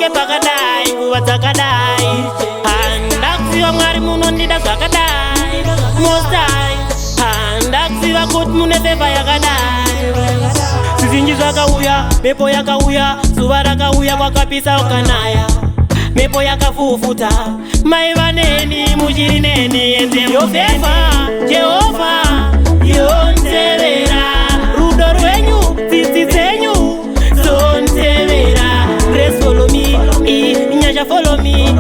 panenge pakadai nguva dzakadai. Handakuziva Mwari munondida zvakadai mostai. Handakuziva kuti mune feva yakadai. Zvizinji zvakauya, mhepo yakauya, zuva rakauya, kwakapisa ukanaya, mhepo yakafufuta, mai vaneni muchiri neni enze yofeva Jehovha yonzevera, rudo rwenyu tsitsi dzenyu zonzevera. Grace follow me, inyasha follow me,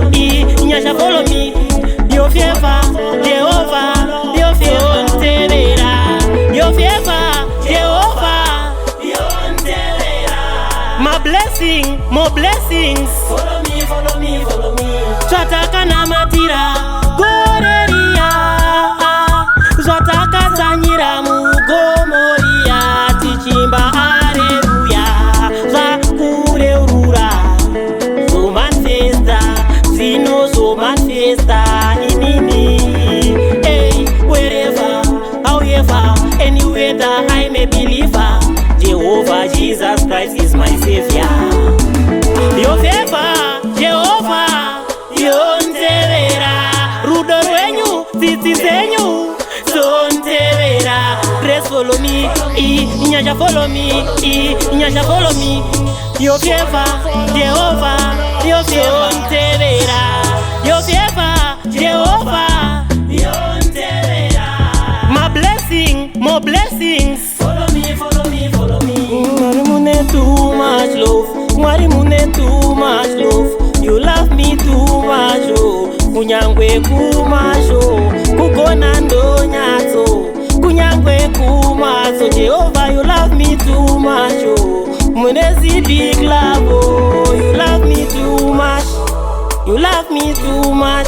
inyasha follow me. Yofeva Jehovha yonzevera, yofeva Jehovha yonzevera. My blessing, more blessings. Follow me, follow me, follow me. Zvataka namatira goreria, zvataka tsanyira mugomoria, tichimba aleluya, zvakureurura zomanifesta, zvinozomanifiesta inini. Hey, wherever, however, any weather, I'm a believer. Jehovah Jesus Christ is my savior. Your favor, Jehovah yonzevera, rudo rwenyu tsitsi dzenyu zonzevera. Grace follow me, inyasha follow me, inyasha follow me. Your favor, Jehovah yonzevera, your favor, Jehovah yonzevera. My blessing, more blessings. Follow me, follow me, follow me. Mwari mune too much love, Mwari mune too much love. You love me too much, oh. Kunyangwe kumasho, kugona ndonyatso, kunyangwe kumaso. Jehovah, you love me too much, oh. Munezi big love, oh. You love me too much, you love me too much.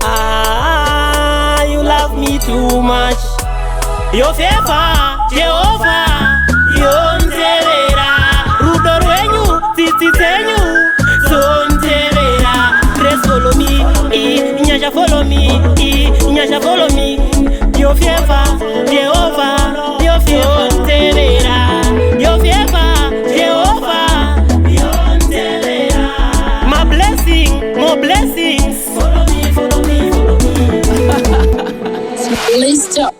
Ah, you love me too much. Your favor, Jehovah yonzevera, rudo rwenyu tsitsi dzenyu zonzevera. Grace follow me, inyasha follow me, inyasha follow me. Your favor, Jehovah yonzevera, your favor, Jehovah yonzevera. My blessing, more blessings. Follow me, follow me, follow me. Let's stop.